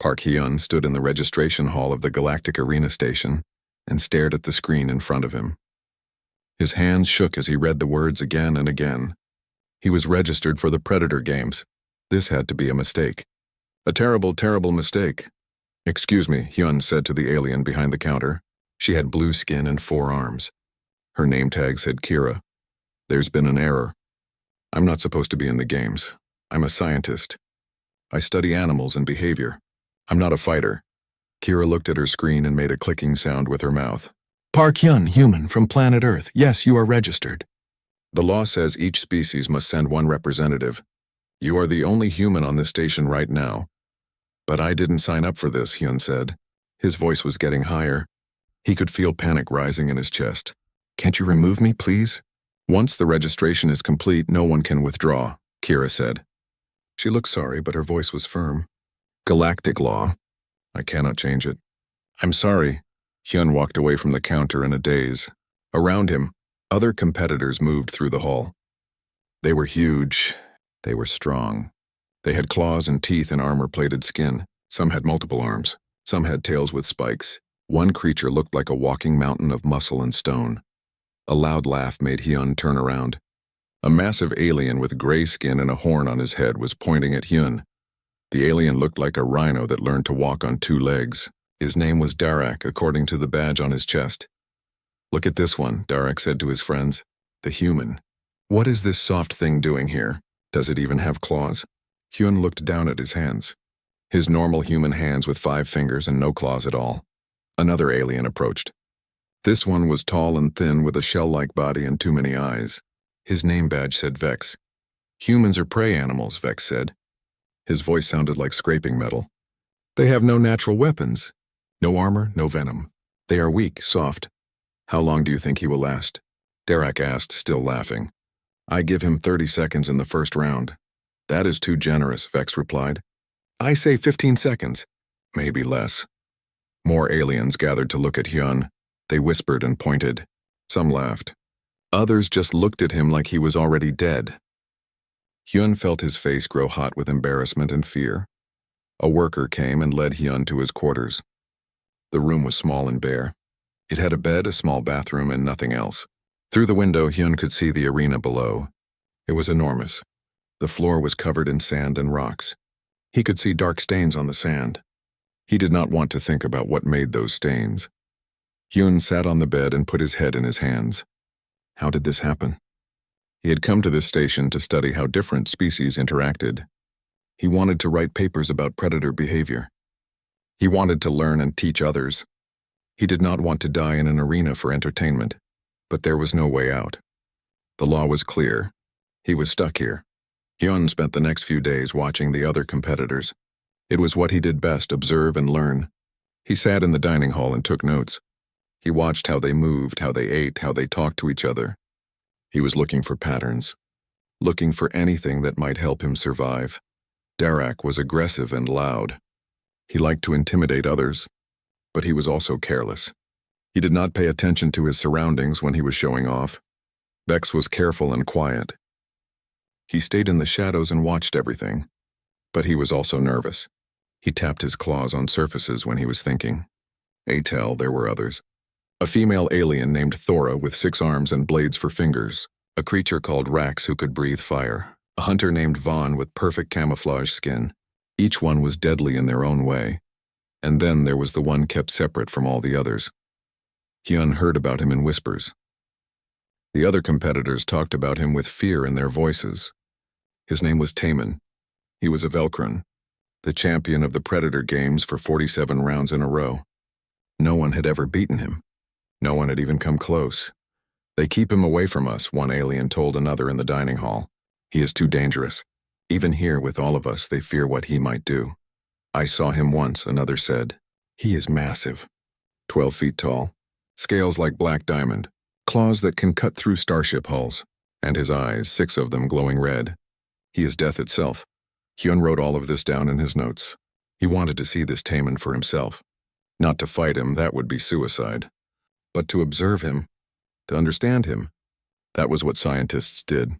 Park Hyun stood in the registration hall of the Galactic Arena station and stared at the screen in front of him. His hands shook as he read the words again and again. He was registered for the Predator Games. This had to be a mistake. A terrible, terrible mistake. "Excuse me," Hyun said to the alien behind the counter. She had blue skin and 4 arms. Her name tag said Kira. "There's been an error. I'm not supposed to be in the games. I'm a scientist. I study animals and behavior. I'm not a fighter." Kira looked at her screen and made a clicking sound with her mouth. "Park Hyun, human, from planet Earth. Yes, you are registered. The law says each species must send 1 representative. You are the only human on this station right now. But I didn't sign up for this," Hyun said. His voice was getting higher. He could feel panic rising in his chest. "Can't you remove me, please?" "Once the registration is complete, no one can withdraw," Kira said. She looked sorry, but her voice was firm. "Galactic law. I cannot change it." "I'm sorry." Hyun walked away from the counter in a daze. Around him, other competitors moved through the hall. They were huge. They were strong. They had claws and teeth and armor-plated skin. Some had multiple arms. Some had tails with spikes. One creature looked like a walking mountain of muscle and stone. A loud laugh made Hyun turn around. A massive alien with gray skin and a horn on his head was pointing at Hyun. The alien looked like a rhino that learned to walk on 2 legs. His name was Darak, according to the badge on his chest. "Look at this one," Darak said to his friends. "The human. What is this soft thing doing here? Does it even have claws?" Hyun looked down at his hands. His normal human hands with 5 fingers and no claws at all. Another alien approached. This one was tall and thin with a shell-like body and too many eyes. His name badge said Vex. "Humans are prey animals," Vex said. His voice sounded like scraping metal. "They have no natural weapons. No armor, no venom. They are weak, soft. How long do you think he will last?" Darak asked, still laughing. "I give him 30 seconds in the first round." "That is too generous," Vex replied. "I say 15 seconds. Maybe less." More aliens gathered to look at Hyun. They whispered and pointed. Some laughed. Others just looked at him like he was already dead. Hyun felt his face grow hot with embarrassment and fear. A worker came and led Hyun to his quarters. The room was small and bare. It had a bed, a small bathroom, and nothing else. Through the window, Hyun could see the arena below. It was enormous. The floor was covered in sand and rocks. He could see dark stains on the sand. He did not want to think about what made those stains. Hyun sat on the bed and put his head in his hands. How did this happen? He had come to this station to study how different species interacted. He wanted to write papers about predator behavior. He wanted to learn and teach others. He did not want to die in an arena for entertainment, but there was no way out. The law was clear. He was stuck here. Hyun spent the next few days watching the other competitors. It was what he did best, observe and learn. He sat in the dining hall and took notes. He watched how they moved, how they ate, how they talked to each other. He was looking for patterns, looking for anything that might help him survive. Darak was aggressive and loud. He liked to intimidate others, but he was also careless. He did not pay attention to his surroundings when he was showing off. Vex was careful and quiet. He stayed in the shadows and watched everything, but he was also nervous. He tapped his claws on surfaces when he was thinking. Atel, there were others. A female alien named Thora with 6 arms and blades for fingers. A creature called Rax who could breathe fire. A hunter named Vaughn with perfect camouflage skin. Each one was deadly in their own way. And then there was the one kept separate from all the others. Hyun heard about him in whispers. The other competitors talked about him with fear in their voices. His name was Taemin. He was a Velkron, the champion of the Predator Games for 47 rounds in a row. No one had ever beaten him. No one had even come close. "They keep him away from us," one alien told another in the dining hall. "He is too dangerous. Even here with all of us, they fear what he might do." "I saw him once," another said. "He is massive. 12 feet tall. Scales like black diamond. Claws that can cut through starship hulls. And his eyes, 6 of them glowing red. He is death itself." Hyun wrote all of this down in his notes. He wanted to see this Taemin for himself. Not to fight him, that would be suicide. But to observe him, to understand him, that was what scientists did.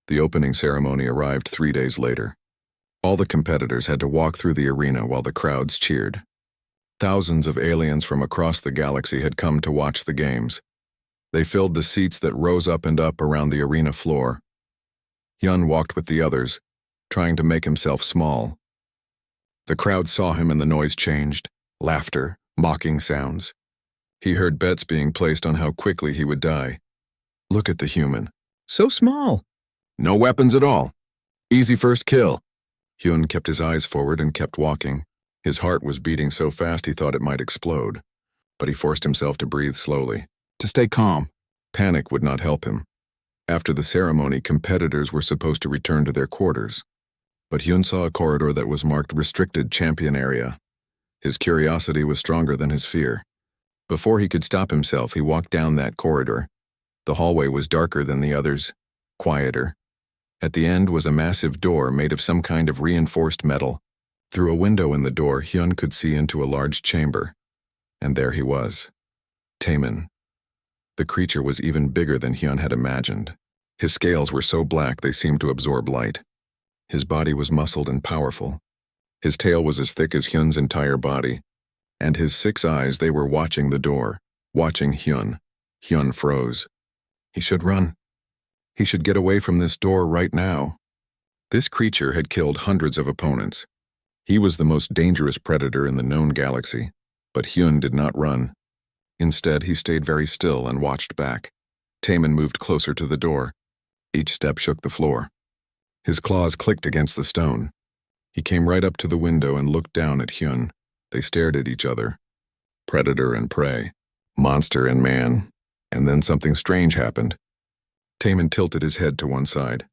The opening ceremony arrived 3 days later. All the competitors had to walk through the arena while the crowds cheered. Thousands of aliens from across the galaxy had come to watch the games. They filled the seats that rose up and up around the arena floor. Hyun walked with the others, trying to make himself small. The crowd saw him and the noise changed. Laughter, mocking sounds. He heard bets being placed on how quickly he would die. Look at the human. So small. No weapons at all. Easy first kill. Hyun kept his eyes forward and kept walking. His heart was beating so fast he thought it might explode. But he forced himself to breathe slowly, to stay calm. Panic would not help him. After the ceremony, competitors were supposed to return to their quarters. But Hyun saw a corridor that was marked Restricted Champion Area. His curiosity was stronger than his fear. Before he could stop himself, he walked down that corridor. The hallway was darker than the others, quieter. At the end was a massive door made of some kind of reinforced metal. Through a window in the door, Hyun could see into a large chamber. And there he was. Taemin. The creature was even bigger than Hyun had imagined. His scales were so black they seemed to absorb light. His body was muscled and powerful. His tail was as thick as Hyun's entire body. And his 6 eyes, they were watching the door, watching Hyun. Hyun froze. He should run. He should get away from this door right now. This creature had killed hundreds of opponents. He was the most dangerous predator in the known galaxy, but Hyun did not run. Instead, he stayed very still and watched back. Taemin moved closer to the door. Each step shook the floor. His claws clicked against the stone. He came right up to the window and looked down at Hyun. They stared at each other. Predator and prey. Monster and man. And then something strange happened. Taemin tilted his head to one side.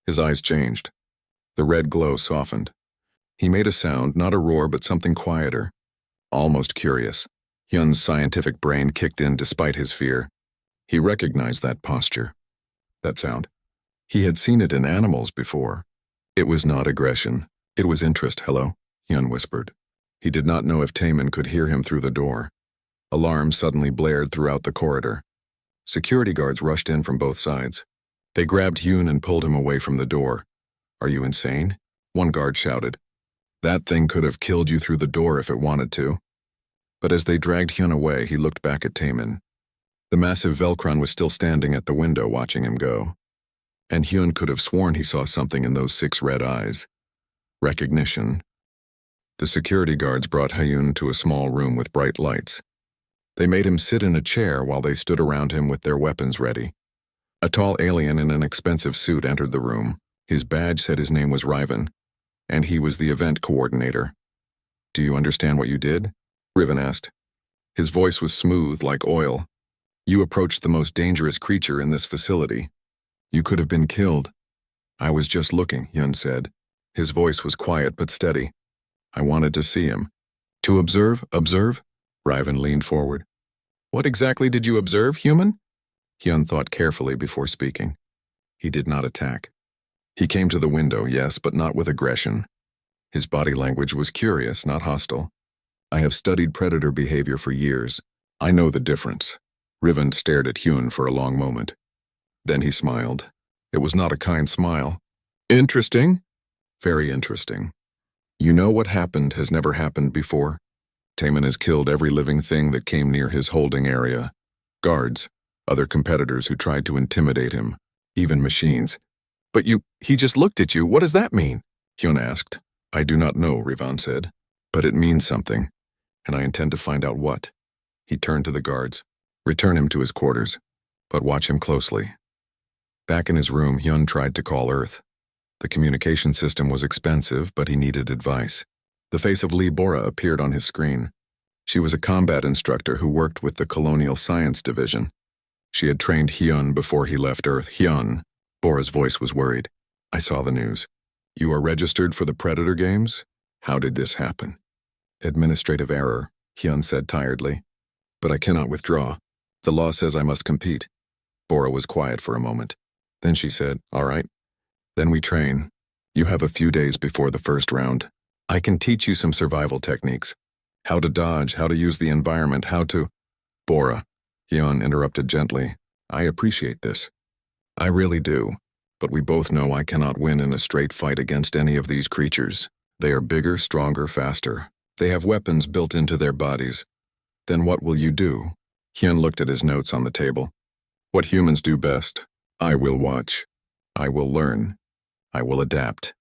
His eyes changed. The red glow softened. He made a sound, not a roar, but something quieter. Almost curious. Hyun's scientific brain kicked in despite his fear. He recognized that posture. That sound. He had seen it in animals before. It was not aggression. It was interest. Hello, Hyun whispered. He did not know if Taemin could hear him through the door. Alarms suddenly blared throughout the corridor. Security guards rushed in from both sides. They grabbed Hyun and pulled him away from the door. Are you insane? One guard shouted. That thing could have killed you through the door if it wanted to. But as they dragged Hyun away, he looked back at Taemin. The massive Velcron was still standing at the window watching him go. And Hyun could have sworn he saw something in those 6 red eyes. Recognition. The security guards brought Hyun to a small room with bright lights. They made him sit in a chair while they stood around him with their weapons ready. A tall alien in an expensive suit entered the room. His badge said his name was Riven, and he was the event coordinator. Do you understand what you did? Riven asked. His voice was smooth like oil. You approached the most dangerous creature in this facility. You could have been killed. I was just looking, Hyun said. His voice was quiet but steady. I wanted to see him. To observe? Riven leaned forward. What exactly did you observe, human? Hyun thought carefully before speaking. He did not attack. He came to the window, yes, but not with aggression. His body language was curious, not hostile. I have studied predator behavior for years. I know the difference. Riven stared at Hyun for a long moment. Then he smiled. It was not a kind smile. Interesting? Very interesting. You know what happened has never happened before? Taemin has killed every living thing that came near his holding area. Guards, other competitors who tried to intimidate him, even machines. But he just looked at you. What does that mean? Hyun asked. I do not know, Rivan said. But it means something, and I intend to find out what. He turned to the guards. Return him to his quarters, but watch him closely. Back in his room, Hyun tried to call Earth. The communication system was expensive, but he needed advice. The face of Lee Bora appeared on his screen. She was a combat instructor who worked with the Colonial Science Division. She had trained Hyun before he left Earth. Hyun, Bora's voice was worried. I saw the news. You are registered for the Predator Games? How did this happen? Administrative error, Hyun said tiredly. But I cannot withdraw. The law says I must compete. Bora was quiet for a moment. Then she said, all right. Then we train. You have a few days before the first round. I can teach you some survival techniques. How to dodge, how to use the environment, how to... Bora, Hyun interrupted gently. I appreciate this. I really do. But we both know I cannot win in a straight fight against any of these creatures. They are bigger, stronger, faster. They have weapons built into their bodies. Then what will you do? Hyun looked at his notes on the table. What humans do best. I will watch. I will learn. I will adapt.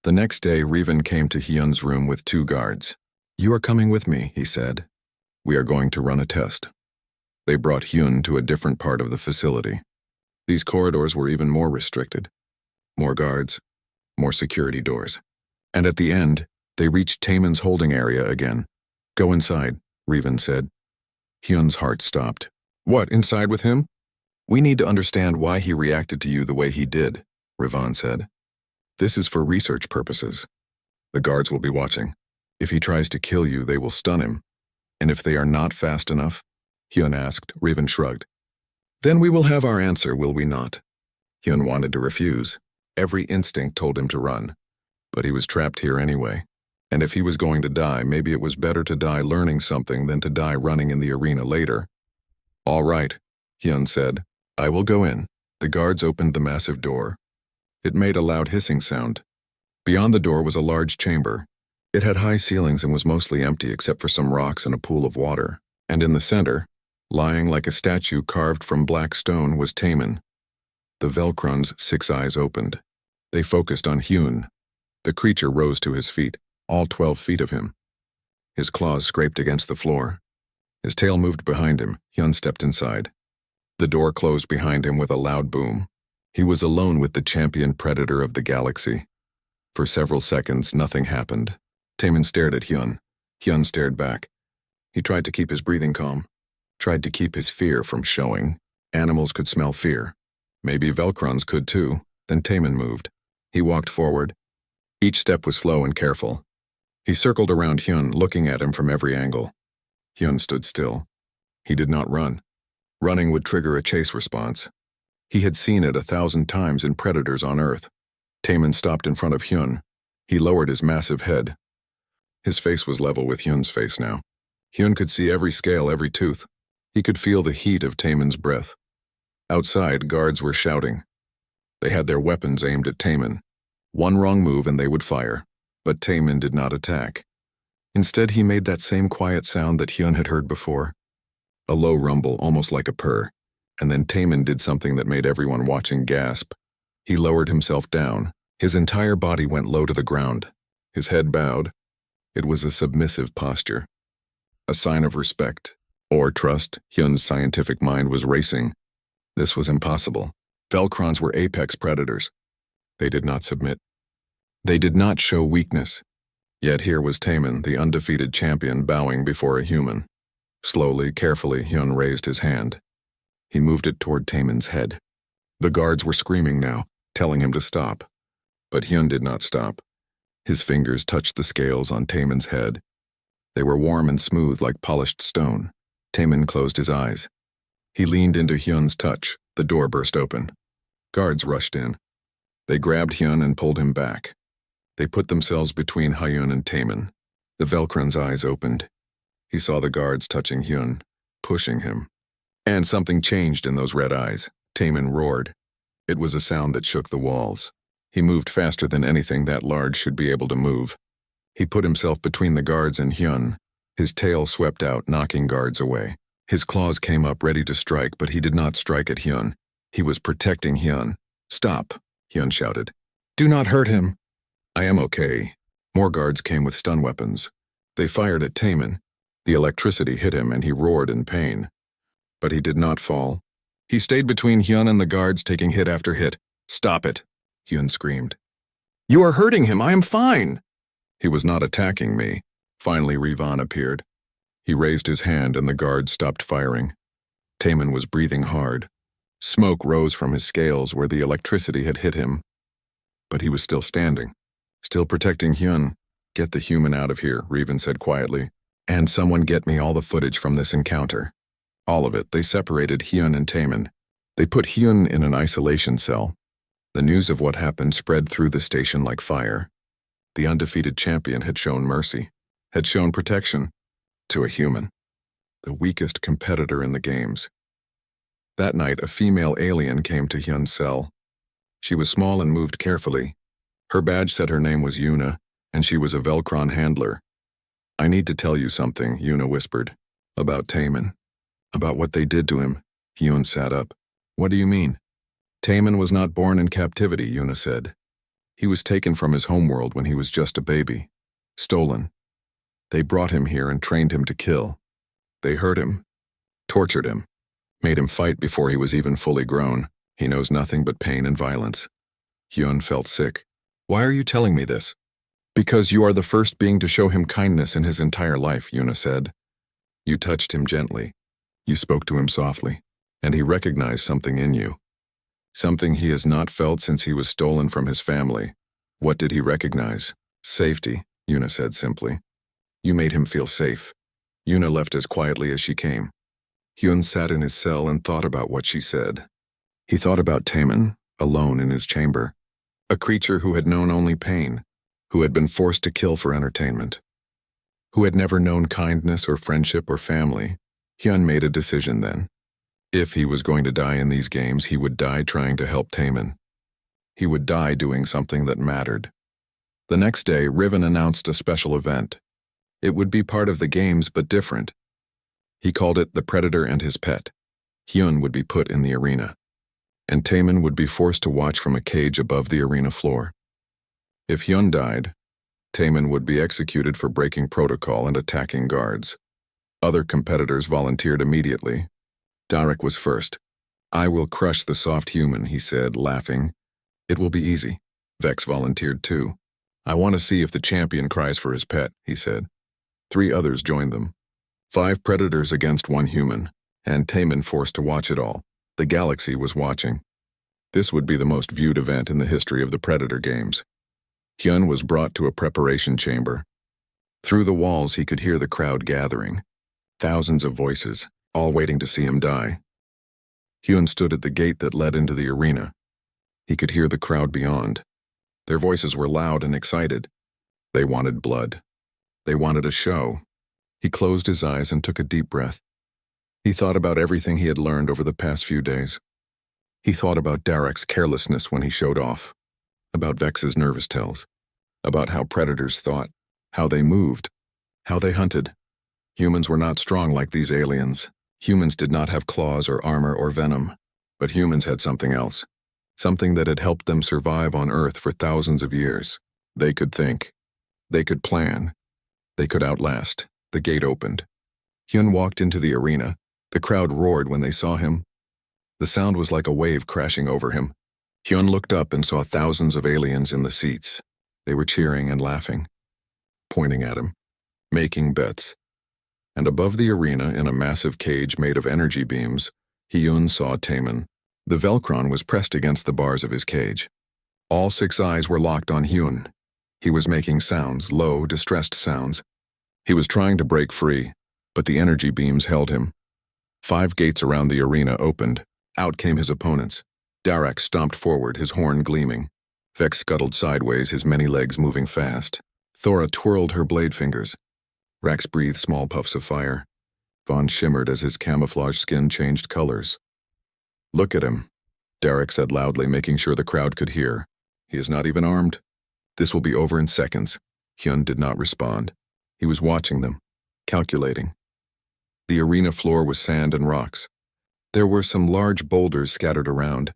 The next day, Revan came to Hyun's room with 2 guards. You are coming with me, he said. We are going to run a test. They brought Hyun to a different part of the facility. These corridors were even more restricted. More guards, more security doors. And at the end, they reached Taemin's holding area again. Go inside, Revan said. Hyun's heart stopped. What, inside with him? We need to understand why he reacted to you the way he did, Revan said. This is for research purposes. The guards will be watching. If he tries to kill you, they will stun him. And if they are not fast enough? Hyun asked. Revan shrugged. Then we will have our answer, will we not? Hyun wanted to refuse. Every instinct told him to run. But he was trapped here anyway. And if he was going to die, maybe it was better to die learning something than to die running in the arena later. All right, Hyun said. I will go in. The guards opened the massive door. It made a loud hissing sound. Beyond the door was a large chamber. It had high ceilings and was mostly empty except for some rocks and a pool of water. And in the center, lying like a statue carved from black stone, was Taemin. The Velcron's 6 eyes opened. They focused on Hyun. The creature rose to his feet, all 12 feet of him. His claws scraped against the floor. His tail moved behind him. Hyun stepped inside. The door closed behind him with a loud boom. He was alone with the champion predator of the galaxy. For several seconds, nothing happened. Taemin stared at Hyun. Hyun stared back. He tried to keep his breathing calm. Tried to keep his fear from showing. Animals could smell fear. Maybe Velcrons could too. Then Taemin moved. He walked forward. Each step was slow and careful. He circled around Hyun, looking at him from every angle. Hyun stood still. He did not run. Running would trigger a chase response. He had seen it 1,000 times in predators on Earth. Taemin stopped in front of Hyun. He lowered his massive head. His face was level with Hyun's face now. Hyun could see every scale, every tooth. He could feel the heat of Taemin's breath. Outside, guards were shouting. They had their weapons aimed at Taemin. One wrong move and they would fire. But Taemin did not attack. Instead, he made that same quiet sound that Hyun had heard before. A low rumble, almost like a purr. And then Taemin did something that made everyone watching gasp. He lowered himself down. His entire body went low to the ground. His head bowed. It was a submissive posture. A sign of respect. Or trust. Hyun's scientific mind was racing. This was impossible. Velcrons were apex predators. They did not submit. They did not show weakness. Yet here was Taemin, the undefeated champion, bowing before a human. Slowly, carefully, Hyun raised his hand. He moved it toward Taemin's head. The guards were screaming now, telling him to stop. But Hyun did not stop. His fingers touched the scales on Taemin's head. They were warm and smooth like polished stone. Taemin closed his eyes. He leaned into Hyun's touch. The door burst open. Guards rushed in. They grabbed Hyun and pulled him back. They put themselves between Hyun and Taemin. The Velcron's eyes opened. He saw the guards touching Hyun, pushing him. And something changed in those red eyes. Taemin roared. It was a sound that shook the walls. He moved faster than anything that large should be able to move. He put himself between the guards and Hyun. His tail swept out, knocking guards away. His claws came up ready to strike, but he did not strike at Hyun. He was protecting Hyun. Stop, Hyun shouted. Do not hurt him. I am okay. More guards came with stun weapons. They fired at Taemin. The electricity hit him and he roared in pain. But he did not fall. He stayed between Hyun and the guards, taking hit after hit. Stop it, Hyun screamed. You are hurting him. I am fine. He was not attacking me. Finally, Revan appeared. He raised his hand and the guards stopped firing. Taemin was breathing hard. Smoke rose from his scales where the electricity had hit him. But he was still standing, still protecting Hyun. Get the human out of here, Revan said quietly. And someone get me all the footage from this encounter. All of it. They separated Hyun and Taemin. They put Hyun in an isolation cell. The news of what happened spread through the station like fire. The undefeated champion had shown mercy, had shown protection to a human, the weakest competitor in the games. That night, a female alien came to Hyun's cell. She was small and moved carefully. Her badge said her name was Yuna, and she was a Velcron handler. "I need to tell you something," Yuna whispered. "About Taman. About what they did to him." Hyun sat up. "What do you mean?" "Taman was not born in captivity," Yuna said. "He was taken from his homeworld when he was just a baby. Stolen. They brought him here and trained him to kill. They hurt him, tortured him, made him fight before he was even fully grown. He knows nothing but pain and violence." Hyun felt sick. "Why are you telling me this?" "Because you are the first being to show him kindness in his entire life," Yuna said. "You touched him gently. You spoke to him softly, and he recognized something in you. Something he has not felt since he was stolen from his family." "What did he recognize?" "Safety," Yuna said simply. "You made him feel safe." Yuna left as quietly as she came. Hyun sat in his cell and thought about what she said. He thought about Taman, alone in his chamber. A creature who had known only pain, who had been forced to kill for entertainment, who had never known kindness or friendship or family. Hyun made a decision then. If he was going to die in these games, he would die trying to help Taman. He would die doing something that mattered. The next day, Riven announced a special event. It would be part of the games, but different. He called it The Predator and His Pet. Hyun would be put in the arena, and Taman would be forced to watch from a cage above the arena floor. If Hyun died, Taman would be executed for breaking protocol and attacking guards. Other competitors volunteered immediately. Darek was first. "I will crush the soft human," he said, laughing. "It will be easy." Vex volunteered too. "I want to see if the champion cries for his pet," he said. 3 others joined them. 5 predators against 1 human, and Taman forced to watch it all. The galaxy was watching. This would be the most viewed event in the history of the Predator games. Hyun was brought to a preparation chamber. Through the walls he could hear the crowd gathering. Thousands of voices, all waiting to see him die. Hyun stood at the gate that led into the arena. He could hear the crowd beyond. Their voices were loud and excited. They wanted blood. They wanted a show. He closed his eyes and took a deep breath. He thought about everything he had learned over the past few days. He thought about Darek's carelessness when he showed off, about Vex's nervous tells, about how predators thought, how they moved, how they hunted. Humans were not strong like these aliens. Humans did not have claws or armor or venom, but humans had something else, something that had helped them survive on Earth for thousands of years. They could think. They could plan. They could outlast. The gate opened. Hyun walked into the arena. The crowd roared when they saw him. The sound was like a wave crashing over him. Hyun looked up and saw thousands of aliens in the seats. They were cheering and laughing, pointing at him, making bets. And above the arena, in a massive cage made of energy beams, Hyun saw Taman. The Velcron was pressed against the bars of his cage. All 6 eyes were locked on Hyun. He was making sounds, low, distressed sounds. He was trying to break free, but the energy beams held him. 5 gates around the arena opened. Out came his opponents. Darek stomped forward, his horn gleaming. Vex scuttled sideways, his many legs moving fast. Thora twirled her blade fingers. Rax breathed small puffs of fire. Vaughn shimmered as his camouflage skin changed colors. "Look at him," Darek said loudly, making sure the crowd could hear. "He is not even armed. This will be over in seconds." Hyun did not respond. He was watching them, calculating. The arena floor was sand and rocks. There were some large boulders scattered around,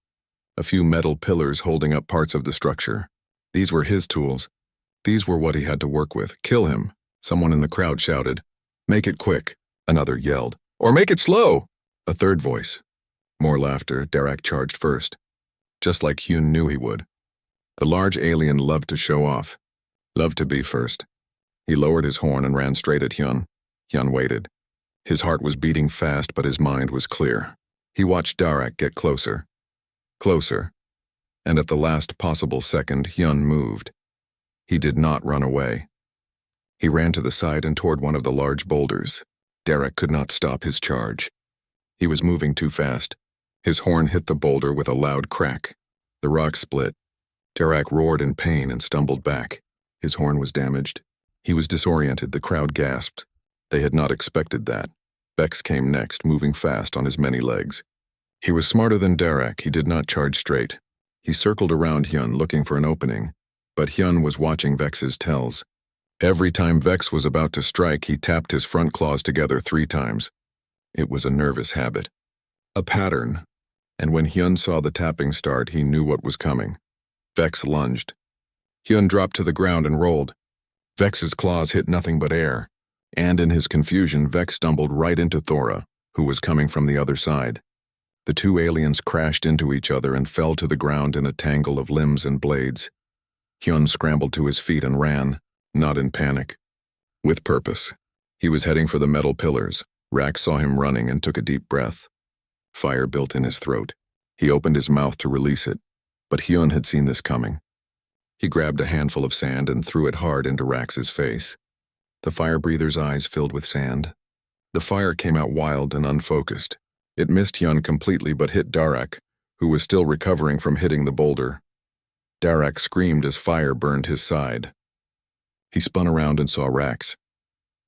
a few metal pillars holding up parts of the structure. These were his tools. These were what he had to work with. "Kill him," someone in the crowd shouted. "Make it quick," another yelled. "Or make it slow," a third voice. More laughter. Darek charged first, just like Hyun knew he would. The large alien loved to show off, loved to be first. He lowered his horn and ran straight at Hyun. Hyun waited. His heart was beating fast, but his mind was clear. He watched Darek get closer. Closer. And at the last possible second, Hyun moved. He did not run away. He ran to the side and toward one of the large boulders. Darek could not stop his charge. He was moving too fast. His horn hit the boulder with a loud crack. The rock split. Darek roared in pain and stumbled back. His horn was damaged. He was disoriented. The crowd gasped. They had not expected that. Vex came next, moving fast on his many legs. He was smarter than Darek. He did not charge straight. He circled around Hyun looking for an opening, but Hyun was watching Vex's tells. Every time Vex was about to strike, he tapped his front claws together 3 times. It was a nervous habit. A pattern. And when Hyun saw the tapping start, he knew what was coming. Vex lunged. Hyun dropped to the ground and rolled. Vex's claws hit nothing but air, and in his confusion, Vex stumbled right into Thora, who was coming from the other side. The 2 aliens crashed into each other and fell to the ground in a tangle of limbs and blades. Hyun scrambled to his feet and ran, not in panic. With purpose. He was heading for the metal pillars. Rax saw him running and took a deep breath. Fire built in his throat. He opened his mouth to release it, but Hyun had seen this coming. He grabbed a handful of sand and threw it hard into Rax's face. The fire breather's eyes filled with sand. The fire came out wild and unfocused. It missed Hyun completely but hit Darak, who was still recovering from hitting the boulder. Darak screamed as fire burned his side. He spun around and saw Rax.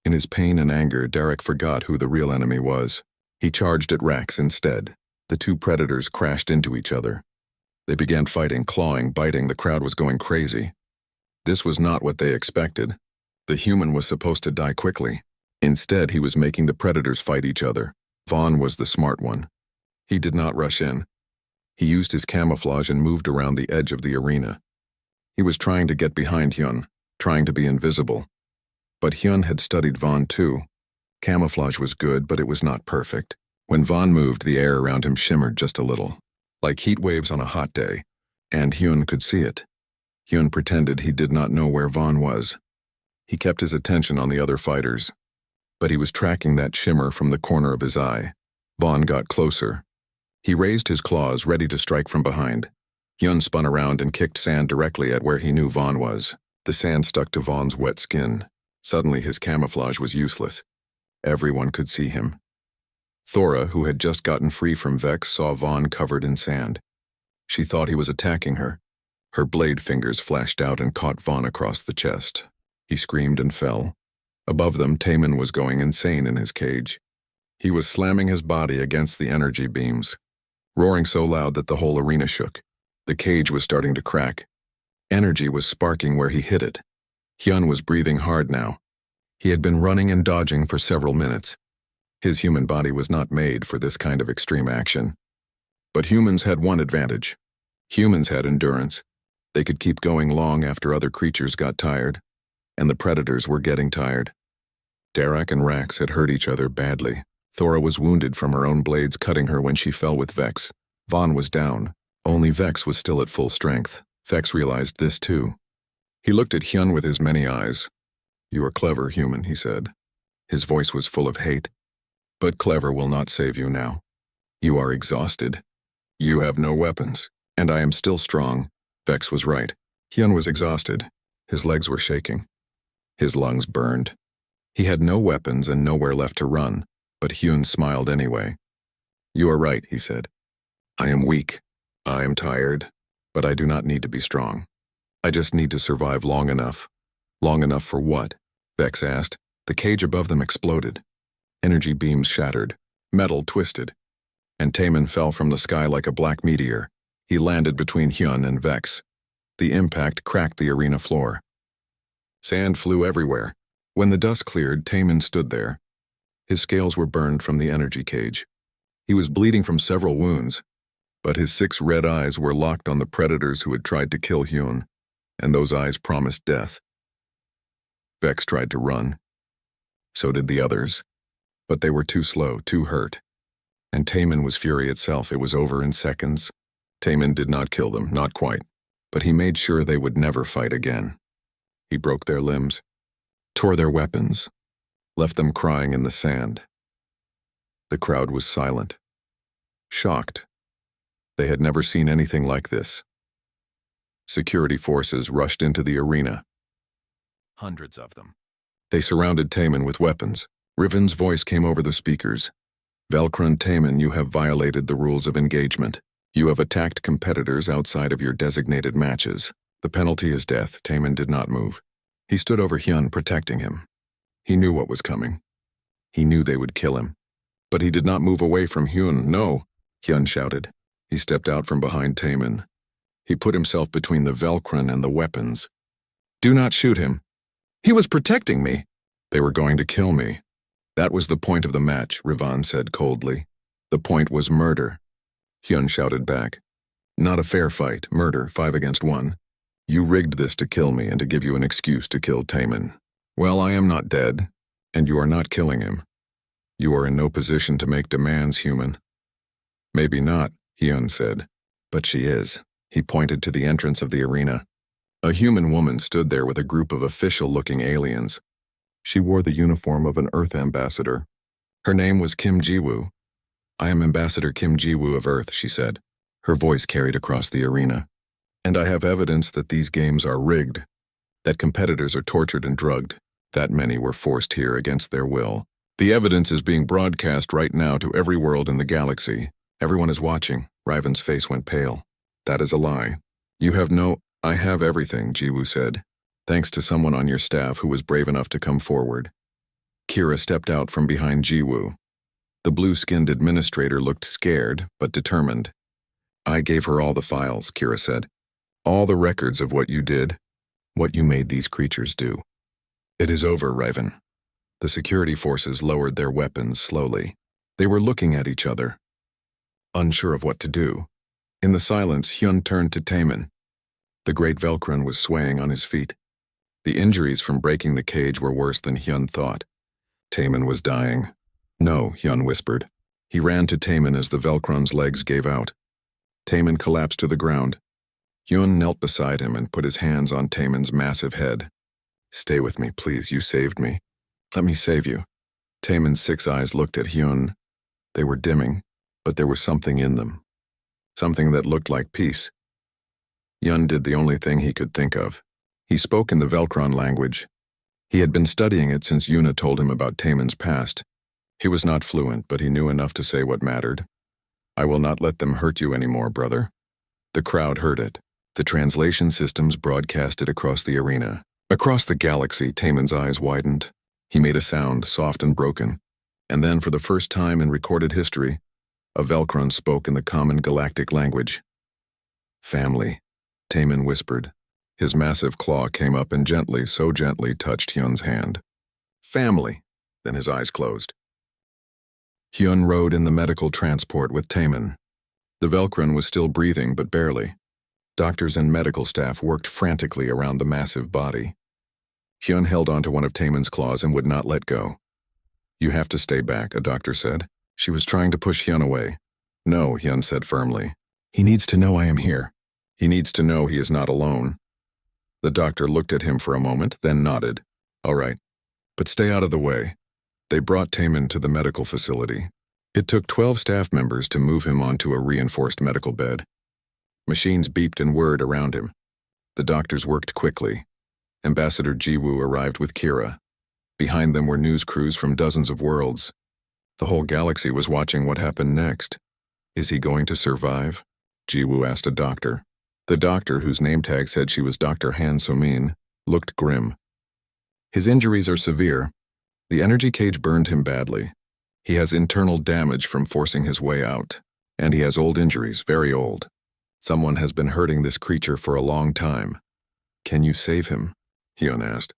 In his pain and anger, Darak forgot who the real enemy was. He charged at Rax instead. The 2 predators crashed into each other. They began fighting, clawing, biting. The crowd was going crazy. This was not what they expected. The human was supposed to die quickly. Instead, he was making the predators fight each other. Vaughn was the smart one. He did not rush in. He used his camouflage and moved around the edge of the arena. He was trying to get behind Hyun, trying to be invisible. But Hyun had studied Vaughn too. Camouflage was good, but it was not perfect. When Vaughn moved, the air around him shimmered just a little, like heat waves on a hot day, and Hyun could see it. Hyun pretended he did not know where Vaughn was. He kept his attention on the other fighters, but he was tracking that shimmer from the corner of his eye. Vaughn got closer. He raised his claws, ready to strike from behind. Hyun spun around and kicked sand directly at where he knew Vaughn was. The sand stuck to Vaughn's wet skin. Suddenly his camouflage was useless. Everyone could see him. Thora, who had just gotten free from Vex, saw Vaughn covered in sand. She thought he was attacking her. Her blade fingers flashed out and caught Vaughn across the chest. He screamed and fell. Above them, Taemin was going insane in his cage. He was slamming his body against the energy beams, roaring so loud that the whole arena shook. The cage was starting to crack. Energy was sparking where he hit it. Hyun was breathing hard now. He had been running and dodging for several minutes. His human body was not made for this kind of extreme action. But humans had one advantage. Humans had endurance. They could keep going long after other creatures got tired, and the predators were getting tired. Darak and Rax had hurt each other badly. Thora was wounded from her own blades cutting her when she fell with Vex. Vaughn was down. Only Vex was still at full strength. Vex realized this too. He looked at Hyun with his many eyes. "You are clever, human," he said. His voice was full of hate. "But clever will not save you now. You are exhausted. You have no weapons, and I am still strong." Vex was right. Hyun was exhausted. His legs were shaking. His lungs burned. He had no weapons and nowhere left to run, but Hyun smiled anyway. "You are right," he said. "I am weak. I am tired, but I do not need to be strong. I just need to survive long enough." "Long enough for what?" Vex asked. The cage above them exploded. Energy beams shattered. Metal twisted. And Taemin fell from the sky like a black meteor. He landed between Hyun and Vex. The impact cracked the arena floor. Sand flew everywhere. When the dust cleared, Taemin stood there. His scales were burned from the energy cage. He was bleeding from several wounds, but his 6 red eyes were locked on the predators who had tried to kill Hyun, and those eyes promised death. Vex tried to run. So did the others, but they were too slow, too hurt. And Taemin was fury itself. It was over in seconds. Taemin did not kill them, not quite, but he made sure they would never fight again. He broke their limbs, tore their weapons, left them crying in the sand. The crowd was silent, shocked. They had never seen anything like this. Security forces rushed into the arena. Hundreds of them. They surrounded Taemin with weapons. Riven's voice came over the speakers. "Velkrun Taemin, you have violated the rules of engagement. You have attacked competitors outside of your designated matches. The penalty is death." Taemin did not move. He stood over Hyun, protecting him. He knew what was coming. He knew they would kill him. But he did not move away from Hyun. "No!" Hyun shouted. He stepped out from behind Taemin. He put himself between the Velcron and the weapons. "Do not shoot him. He was protecting me." "They were going to kill me." "That was the point of the match," Rivan said coldly. "The point was murder." Hyun shouted back. "Not a fair fight. Murder, 5 against 1. You rigged this to kill me and to give you an excuse to kill Taemin. Well, I am not dead, and you are not killing him. You are in no position to make demands, human." "Maybe not," Hyun said. "But she is." He pointed to the entrance of the arena. A human woman stood there with a group of official-looking aliens. She wore the uniform of an Earth ambassador. Her name was Kim Ji-woo. "I am Ambassador Kim Ji-woo of Earth," she said. Her voice carried across the arena. "And I have evidence that these games are rigged, that competitors are tortured and drugged, that many were forced here against their will. The evidence is being broadcast right now to every world in the galaxy. Everyone is watching." Riven's face went pale. "That is a lie. You have no—" "I have everything," Ji-woo said, "thanks to someone on your staff who was brave enough to come forward." Kira stepped out from behind Ji-woo. The blue-skinned administrator looked scared, but determined. "I gave her all the files," Kira said. "All the records of what you did, what you made these creatures do." "It is over, Riven." The security forces lowered their weapons slowly. They were looking at each other, unsure of what to do. In the silence, Hyun turned to Taemin. The great Velcron was swaying on his feet. The injuries from breaking the cage were worse than Hyun thought. Taemin was dying. "No," Hyun whispered. He ran to Taemin as the Velcron's legs gave out. Taemin collapsed to the ground. Hyun knelt beside him and put his hands on Taemin's massive head. "Stay with me, please. You saved me. Let me save you." Taemin's 6 eyes looked at Hyun. They were dimming, but there was something in them. Something that looked like peace. Hyun did the only thing he could think of. He spoke in the Velcron language. He had been studying it since Yuna told him about Taemin's past. He was not fluent, but he knew enough to say what mattered. "I will not let them hurt you anymore, brother." The crowd heard it. The translation systems broadcast it across the arena. Across the galaxy, Taemin's eyes widened. He made a sound, soft and broken. And then, for the first time in recorded history, a Velcron spoke in the common galactic language. "Family," Taemin whispered. His massive claw came up and gently, so gently, touched Hyun's hand. "Family." Then his eyes closed. Hyun rode in the medical transport with Taemin. The Velcron was still breathing, but barely. Doctors and medical staff worked frantically around the massive body. Hyun held onto one of Taemin's claws and would not let go. "You have to stay back," a doctor said. She was trying to push Hyun away. "No," Hyun said firmly. "He needs to know I am here. He needs to know he is not alone." The doctor looked at him for a moment, then nodded. "All right, but stay out of the way." They brought Taemin to the medical facility. It took 12 staff members to move him onto a reinforced medical bed. Machines beeped and whirred around him. The doctors worked quickly. Ambassador Ji-woo arrived with Kira. Behind them were news crews from dozens of worlds. The whole galaxy was watching what happened next. "Is he going to survive?" Ji-woo asked a doctor. The doctor, whose name tag said she was Dr. Han So-min, looked grim. "His injuries are severe. The energy cage burned him badly. He has internal damage from forcing his way out. And he has old injuries, very old. Someone has been hurting this creature for a long time." "Can you save him?" Hyun asked.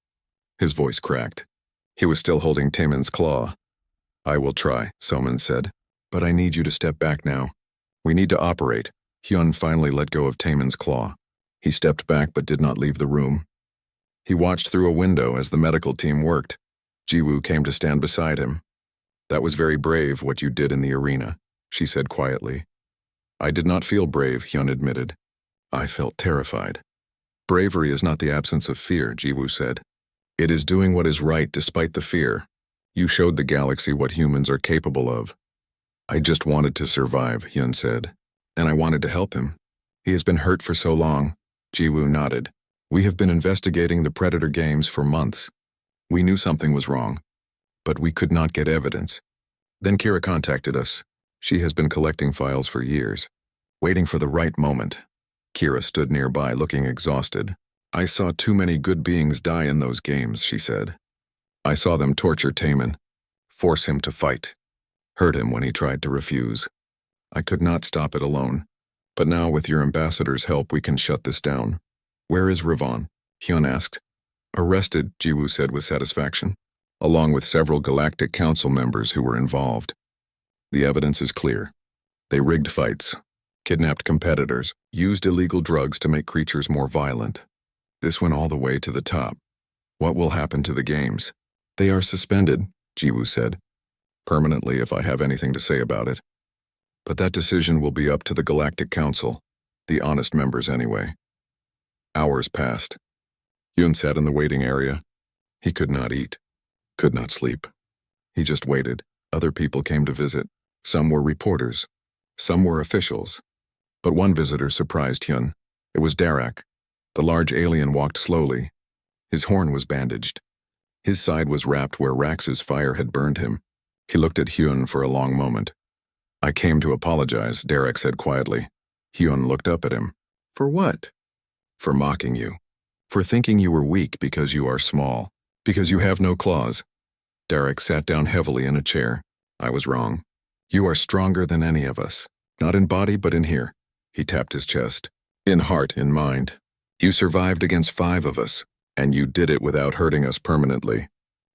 His voice cracked. He was still holding Taemin's claw. "I will try," So-min said. "But I need you to step back now. We need to operate." Hyun finally let go of Taemin's claw. He stepped back but did not leave the room. He watched through a window as the medical team worked. Ji-woo came to stand beside him. "That was very brave, what you did in the arena," she said quietly. "I did not feel brave," Hyun admitted. "I felt terrified." "Bravery is not the absence of fear," Ji-woo said. "It is doing what is right despite the fear. You showed the galaxy what humans are capable of." "I just wanted to survive," Hyun said. "And I wanted to help him. He has been hurt for so long." Ji-woo nodded. "We have been investigating the Predator games for months. We knew something was wrong, but we could not get evidence. Then Kira contacted us. She has been collecting files for years, waiting for the right moment." Kira stood nearby, looking exhausted. "I saw too many good beings die in those games," she said. "I saw them torture Taemin, force him to fight, hurt him when he tried to refuse. I could not stop it alone. But now with your ambassador's help we can shut this down. Where is Ravon? Hyun asked. Arrested, Jiwoo said with satisfaction, along with several Galactic Council members who were involved. The evidence is clear. They rigged fights, kidnapped competitors, used illegal drugs to make creatures more violent. This went all the way to the top. What will happen to the games? They are suspended, Jiwoo said, permanently if I have anything to say about it. But that decision will be up to the Galactic Council, the honest members anyway. Hours passed. Hyun sat in the waiting area. He could not eat, could not sleep. He just waited. Other people came to visit. Some were reporters. Some were officials. But one visitor surprised Hyun. It was Darak. The large alien walked slowly. His horn was bandaged. His side was wrapped where Rax's fire had burned him. He looked at Hyun for a long moment. I came to apologize, Darak said quietly. Hyun looked up at him. For what? For mocking you. For thinking you were weak because you are small. Because you have no claws. Darak sat down heavily in a chair. I was wrong. You are stronger than any of us. Not in body, but in here. He tapped his chest. In heart, in mind. You survived against 5 of us, and you did it without hurting us permanently.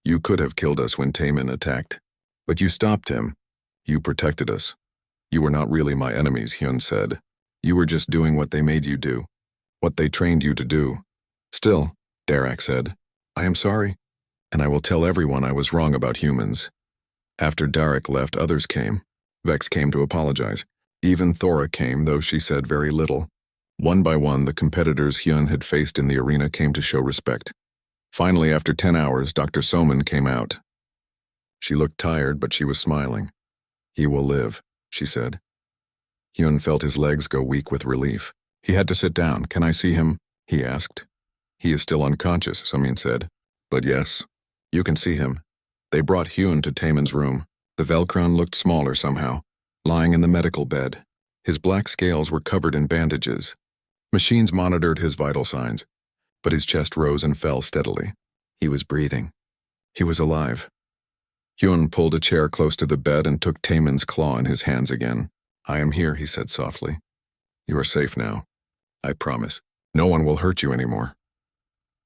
You could have killed us when Taemin attacked. But you stopped him. You protected us. You were not really my enemies, Hyun said. You were just doing what they made you do. What they trained you to do. Still, Darak said, I am sorry, and I will tell everyone I was wrong about humans. After Darak left, others came. Vex came to apologize. Even Thora came, though she said very little. One by one, the competitors Hyun had faced in the arena came to show respect. Finally, after 10 hours, Dr. Soman came out. She looked tired, but she was smiling. He will live, she said. Hyun felt his legs go weak with relief. He had to sit down. Can I see him? He asked. He is still unconscious, Somin said. But yes, you can see him. They brought Hyun to Taemin's room. The Velcron looked smaller somehow, lying in the medical bed. His black scales were covered in bandages. Machines monitored his vital signs, but his chest rose and fell steadily. He was breathing. He was alive. Hyun pulled a chair close to the bed and took Taemin's claw in his hands again. I am here, he said softly. You are safe now. I promise. No one will hurt you anymore.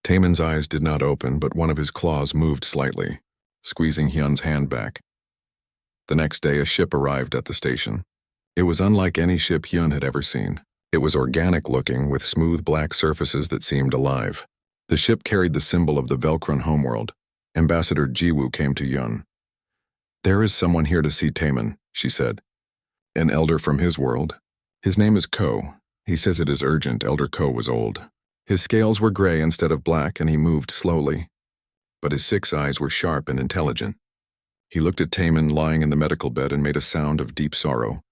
Taemin's eyes did not open, but one of his claws moved slightly, squeezing Hyun's hand back. The next day, a ship arrived at the station. It was unlike any ship Hyun had ever seen. It was organic-looking, with smooth black surfaces that seemed alive. The ship carried the symbol of the Velcron homeworld. Ambassador Jiwoo came to Hyun. There is someone here to see Taemin, she said. An elder from his world. His name is Ko. He says it is urgent. Elder Ko was old. His scales were gray instead of black, and he moved slowly. But his 6 eyes were sharp and intelligent. He looked at Taemin lying in the medical bed and made a sound of deep sorrow.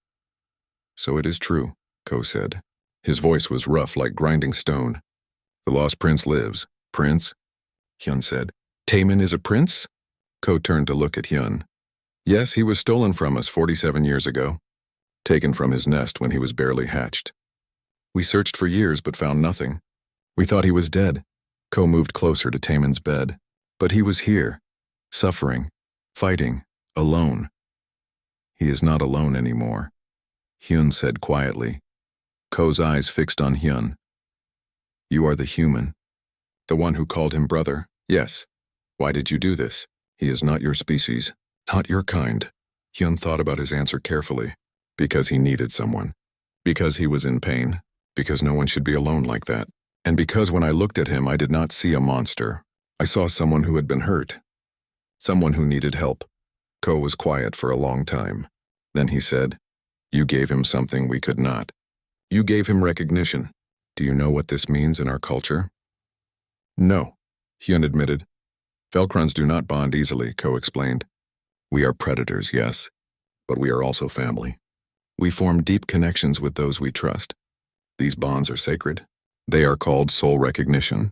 So it is true, Ko said. His voice was rough like grinding stone. The lost prince lives. Prince? Hyun said. Taemin is a prince? Ko turned to look at Hyun. Yes, he was stolen from us 47 years ago. Taken from his nest when he was barely hatched. We searched for years but found nothing. We thought he was dead. Ko moved closer to Taemin's bed. But he was here, suffering, fighting, alone. He is not alone anymore, Hyun said quietly. Ko's eyes fixed on Hyun. You are the human. The one who called him brother, yes. Why did you do this? He is not your species, not your kind. Hyun thought about his answer carefully. Because he needed someone. Because he was in pain. Because no one should be alone like that. And because when I looked at him, I did not see a monster. I saw someone who had been hurt. Someone who needed help. Ko was quiet for a long time. Then he said, You gave him something we could not. You gave him recognition. Do you know what this means in our culture? No, Hyun admitted. Velcrons do not bond easily, Ko explained. We are predators, yes, but we are also family. We form deep connections with those we trust. These bonds are sacred. They are called soul recognition.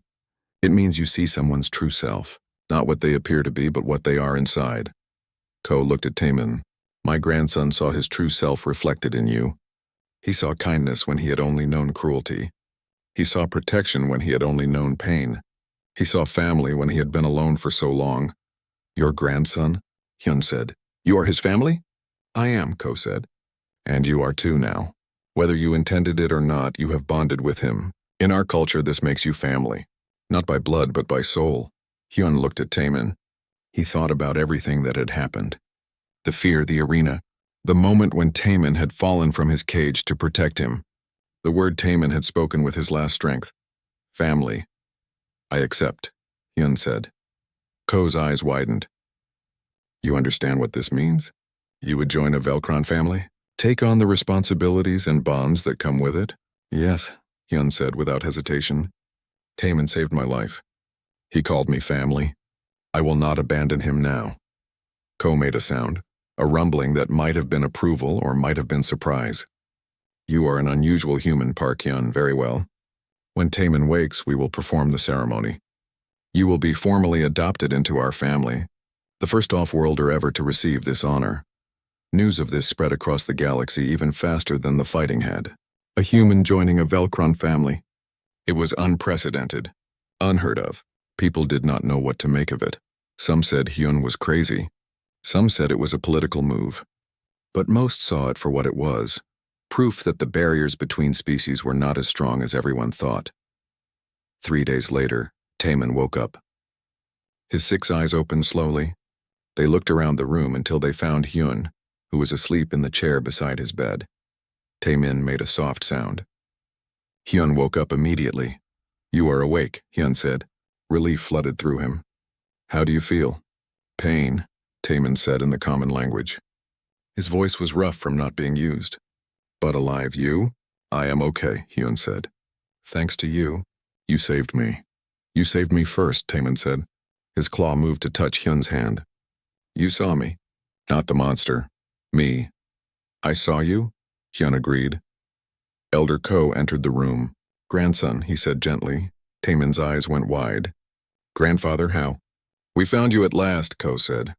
It means you see someone's true self, not what they appear to be, but what they are inside. Ko looked at Taemin. My grandson saw his true self reflected in you. He saw kindness when he had only known cruelty. He saw protection when he had only known pain. He saw family when he had been alone for so long. Your grandson? Hyun said. You are his family? I am, Ko said. And you are too now. Whether you intended it or not, you have bonded with him. In our culture, this makes you family. Not by blood, but by soul. Hyun looked at Taemin. He thought about everything that had happened. The fear, the arena, the moment when Taemin had fallen from his cage to protect him. The word Taemin had spoken with his last strength. Family. I accept, Hyun said. Ko's eyes widened. You understand what this means? You would join a Velcron family? Take on the responsibilities and bonds that come with it? Yes, Hyun said without hesitation. Taemin saved my life. He called me family. I will not abandon him now. Ko made a sound, a rumbling that might have been approval or might have been surprise. You are an unusual human, Park Hyun, very well. When Taemin wakes, we will perform the ceremony. You will be formally adopted into our family, the first off-worlder ever to receive this honor. News of this spread across the galaxy even faster than the fighting had. A human joining a Velcron family. It was unprecedented, unheard of. People did not know what to make of it. Some said Hyun was crazy. Some said it was a political move. But most saw it for what it was, proof that the barriers between species were not as strong as everyone thought. 3 days later, Taemin woke up. His 6 eyes opened slowly. They looked around the room until they found Hyun, who was asleep in the chair beside his bed. Taemin made a soft sound. Hyun woke up immediately. You are awake, Hyun said. Relief flooded through him. How do you feel? Pain, Taemin said in the common language. His voice was rough from not being used. But alive, you? I am okay, Hyun said. Thanks to you. You saved me. You saved me first, Taemin said. His claw moved to touch Hyun's hand. You saw me. Not the monster. Me. I saw you? Hyun agreed. Elder Ko entered the room. Grandson, he said gently. Taemin's eyes went wide. Grandfather, how? We found you at last, Ko said.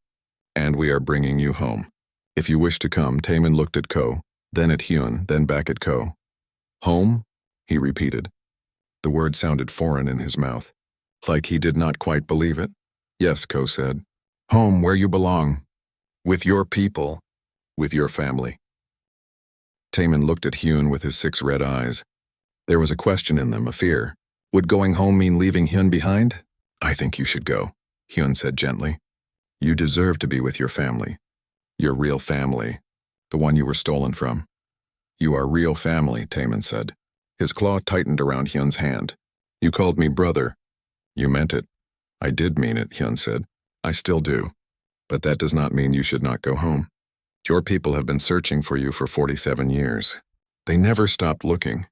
And we are bringing you home. If you wish to come, Taemin looked at Ko, then at Hyun, then back at Ko. Home? He repeated. The word sounded foreign in his mouth, like he did not quite believe it. Yes, Ko said. Home where you belong. With your people. With your family. Taemin looked at Hyun with his 6 red eyes. There was a question in them, a fear. Would going home mean leaving Hyun behind? I think you should go, Hyun said gently. You deserve to be with your family. Your real family. The one you were stolen from. You are real family, Taemin said. His claw tightened around Hyun's hand. You called me brother. You meant it. I did mean it, Hyun said. I still do. But that does not mean you should not go home. Your people have been searching for you for 47 years. They never stopped looking.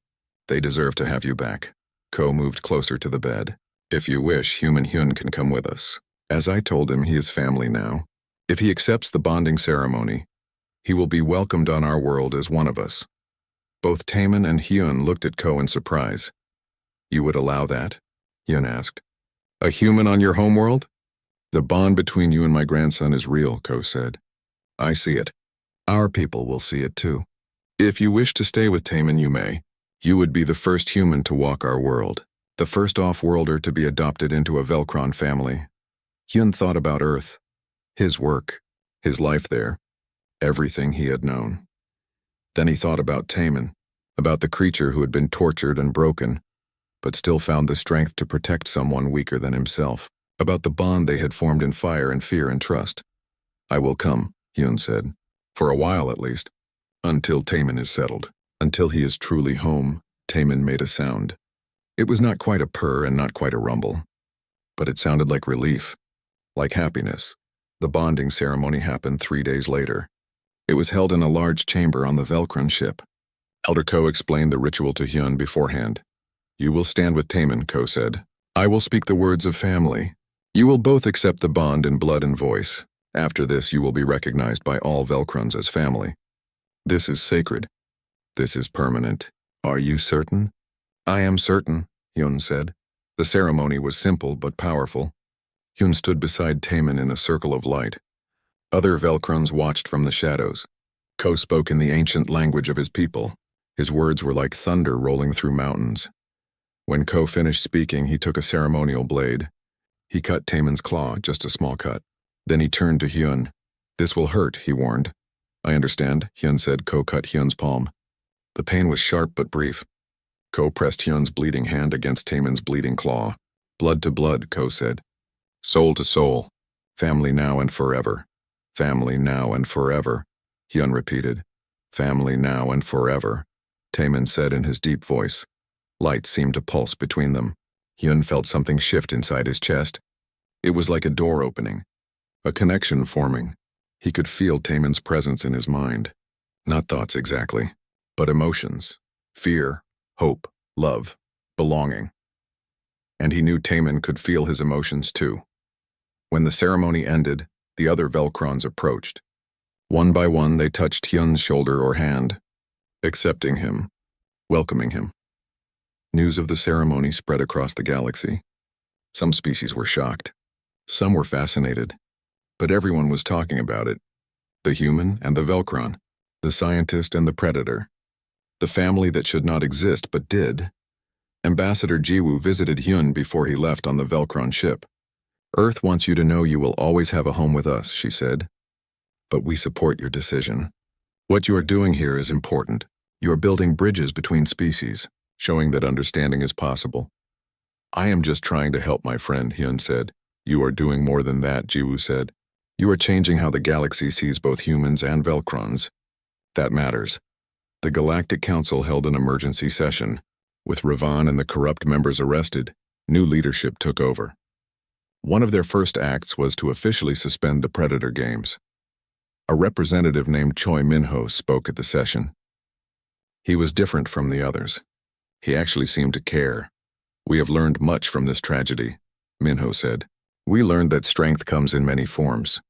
They deserve to have you back. Ko moved closer to the bed. If you wish, human Hyun can come with us. As I told him, he is family now. If he accepts the bonding ceremony, he will be welcomed on our world as one of us. Both Taemin and Hyun looked at Ko in surprise. You would allow that? Hyun asked. A human on your homeworld? The bond between you and my grandson is real, Ko said. I see it. Our people will see it too. If you wish to stay with Taemin, you may. You would be the first human to walk our world, the first off-worlder to be adopted into a Velcron family. Hyun thought about Earth, his work, his life there, everything he had known. Then he thought about Taemin, about the creature who had been tortured and broken, but still found the strength to protect someone weaker than himself, about the bond they had formed in fire and fear and trust. I will come, Hyun said, for a while at least, until Taemin is settled. Until he is truly home, Taemin made a sound. It was not quite a purr and not quite a rumble, but it sounded like relief, like happiness. The bonding ceremony happened 3 days later. It was held in a large chamber on the Velcron ship. Elder Ko explained the ritual to Hyun beforehand. You will stand with Taemin, Ko said. I will speak the words of family. You will both accept the bond in blood and voice. After this, you will be recognized by all Velcrons as family. This is sacred. This is permanent. Are you certain? I am certain, Hyun said. The ceremony was simple but powerful. Hyun stood beside Taemin in a circle of light. Other Velcrons watched from the shadows. Ko spoke in the ancient language of his people. His words were like thunder rolling through mountains. When Ko finished speaking, he took a ceremonial blade. He cut Taemin's claw, just a small cut. Then he turned to Hyun. This will hurt, he warned. I understand, Hyun said. Ko cut Hyun's palm. The pain was sharp but brief. Ko pressed Hyun's bleeding hand against Taemin's bleeding claw. Blood to blood, Ko said. Soul to soul. Family now and forever. Family now and forever, Hyun repeated. Family now and forever, Taemin said in his deep voice. Light seemed to pulse between them. Hyun felt something shift inside his chest. It was like a door opening, a connection forming. He could feel Taemin's presence in his mind. Not thoughts exactly, but emotions. Fear, hope, love, belonging. And he knew Taemin could feel his emotions too. When the ceremony ended, the other Velcrons approached. One by one, they touched Hyun's shoulder or hand, accepting him, welcoming him. News of the ceremony spread across the galaxy. Some species were shocked. Some were fascinated. But everyone was talking about it. The human and the Velcron, the scientist and the predator. The family that should not exist but did. Ambassador Jiwoo visited Hyun before he left on the Velcron ship. Earth wants you to know you will always have a home with us, she said. But we support your decision. What you are doing here is important. You are building bridges between species, showing that understanding is possible. I am just trying to help my friend, Hyun said. You are doing more than that, Jiwoo said. You are changing how the galaxy sees both humans and Velcrons. That matters. The Galactic Council held an emergency session. With Ravan and the corrupt members arrested, new leadership took over. One of their first acts was to officially suspend the Predator Games. A representative named Choi Minho spoke at the session. He was different from the others. He actually seemed to care. We have learned much from this tragedy, Minho said. We learned that strength comes in many forms.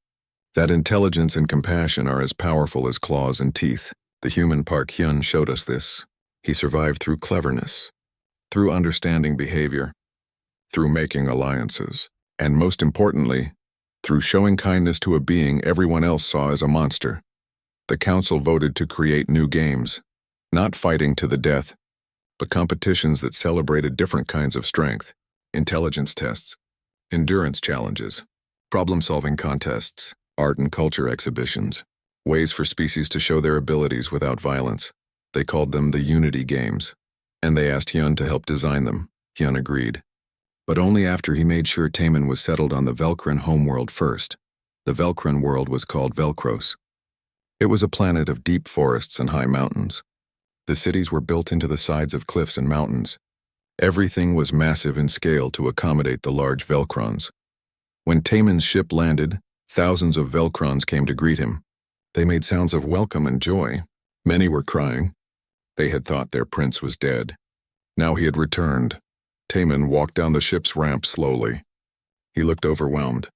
That intelligence and compassion are as powerful as claws and teeth. The human Park Hyun showed us this. He survived through cleverness, through understanding behavior, through making alliances, and most importantly, through showing kindness to a being everyone else saw as a monster. The council voted to create new games, not fighting to the death, but competitions that celebrated different kinds of strength, intelligence tests, endurance challenges, problem-solving contests, art and culture exhibitions, ways for species to show their abilities without violence. They called them the Unity Games, and they asked Hyun to help design them. Hyun agreed. But only after he made sure Taemin was settled on the Velcron homeworld first. The Velcron world was called Velcros. It was a planet of deep forests and high mountains. The cities were built into the sides of cliffs and mountains. Everything was massive in scale to accommodate the large Velcrons. When Taemin's ship landed, thousands of Velcrons came to greet him. They made sounds of welcome and joy. Many were crying. They had thought their prince was dead. Now he had returned. Taemin walked down the ship's ramp slowly. He looked overwhelmed,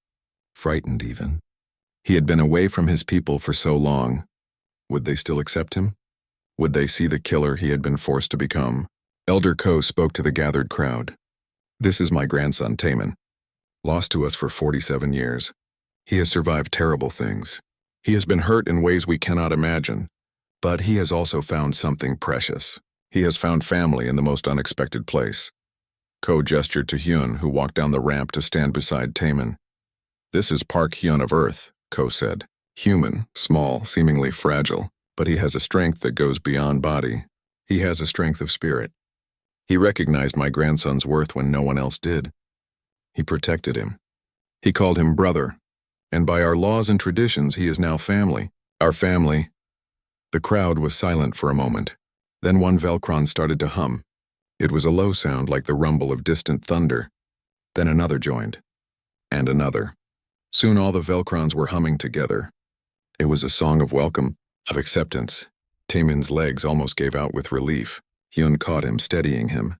frightened even. He had been away from his people for so long. Would they still accept him? Would they see the killer he had been forced to become? Elder Ko spoke to the gathered crowd. This is my grandson, Taemin. Lost to us for 47 years. He has survived terrible things. He has been hurt in ways we cannot imagine. But he has also found something precious. He has found family in the most unexpected place. Ko gestured to Hyun, who walked down the ramp to stand beside Taemin. This is Park Hyun of Earth, Ko said. Human, small, seemingly fragile, but he has a strength that goes beyond body. He has a strength of spirit. He recognized my grandson's worth when no one else did. He protected him. He called him brother. And by our laws and traditions, he is now family. Our family. The crowd was silent for a moment. Then one Velcron started to hum. It was a low sound like the rumble of distant thunder. Then another joined. And another. Soon all the Velcrons were humming together. It was a song of welcome, of acceptance. Taemin's legs almost gave out with relief. Hyun caught him, steadying him.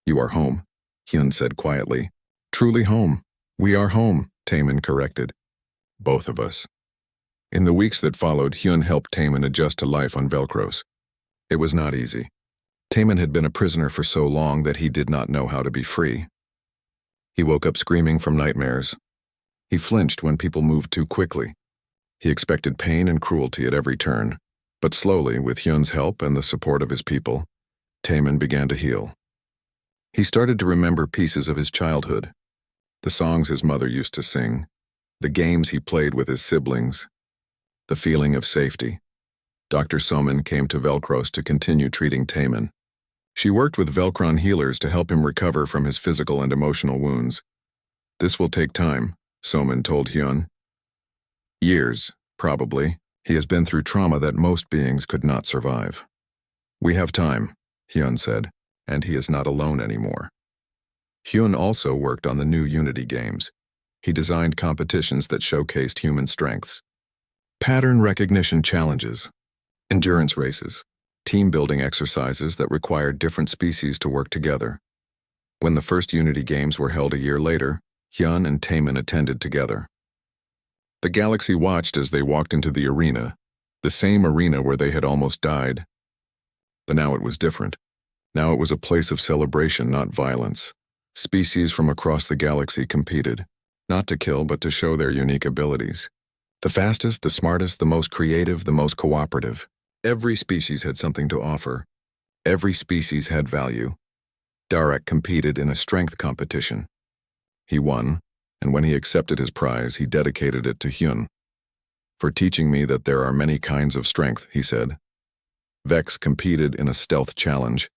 You are home, Hyun said quietly. Truly home. We are home, Taemin corrected. Both of us. In the weeks that followed, Hyun helped Taemin adjust to life on Velcros. It was not easy. Taemin had been a prisoner for so long that he did not know how to be free. He woke up screaming from nightmares. He flinched when people moved too quickly. He expected pain and cruelty at every turn. But slowly, with Hyun's help and the support of his people, Taemin began to heal. He started to remember pieces of his childhood. The songs his mother used to sing. The games he played with his siblings. The feeling of safety. Dr. Soman came to Velcros to continue treating Taman. She worked with Velcron healers to help him recover from his physical and emotional wounds. This will take time, Soman told Hyun. Years, probably. He has been through trauma that most beings could not survive. We have time, Hyun said, and he is not alone anymore. Hyun also worked on the new Unity games. He designed competitions that showcased human strengths. Pattern recognition challenges, endurance races, team-building exercises that required different species to work together. When the first Unity games were held a year later, Hyun and Taman attended together. The galaxy watched as they walked into the arena, the same arena where they had almost died. But now it was different. Now it was a place of celebration, not violence. Species from across the galaxy competed, not to kill but to show their unique abilities. The fastest, the smartest, the most creative, the most cooperative. Every species had something to offer. Every species had value. Darek competed in a strength competition. He won, and when he accepted his prize, he dedicated it to Hyun. For teaching me that there are many kinds of strength, he said. Vex competed in a stealth challenge.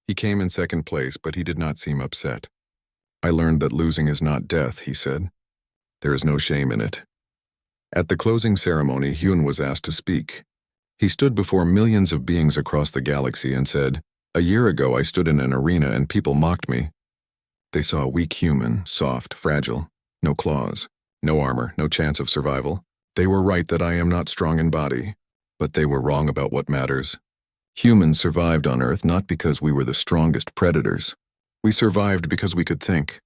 He came in second place, but he did not seem upset. I learned that losing is not death, he said. There is no shame in it. At the closing ceremony, Hyun was asked to speak. He stood before millions of beings across the galaxy and said, "A year ago I stood in an arena and people mocked me. They saw a weak human, soft, fragile, no claws, no armor, no chance of survival. They were right that I am not strong in body, but they were wrong about what matters. Humans survived on Earth not because we were the strongest predators. We survived because we could think.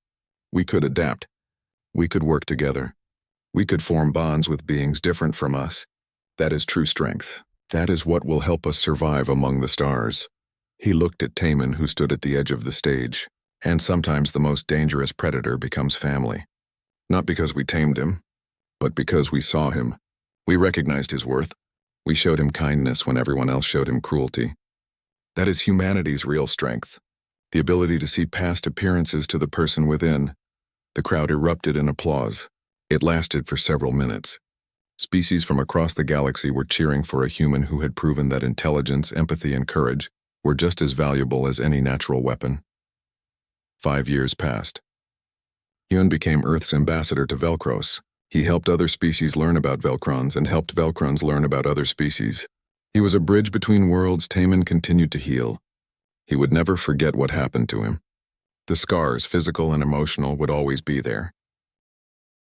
We could adapt. We could work together. We could form bonds with beings different from us. That is true strength. That is what will help us survive among the stars." He looked at Taman, who stood at the edge of the stage. And sometimes the most dangerous predator becomes family. Not because we tamed him, but because we saw him. We recognized his worth. We showed him kindness when everyone else showed him cruelty. That is humanity's real strength. The ability to see past appearances to the person within. The crowd erupted in applause. It lasted for several minutes. Species from across the galaxy were cheering for a human who had proven that intelligence, empathy, and courage were just as valuable as any natural weapon. 5 years passed. Hyun became Earth's ambassador to Velcros. He helped other species learn about Velcrons and helped Velcrons learn about other species. He was a bridge between worlds. Taman continued to heal. He would never forget what happened to him. The scars, physical and emotional, would always be there.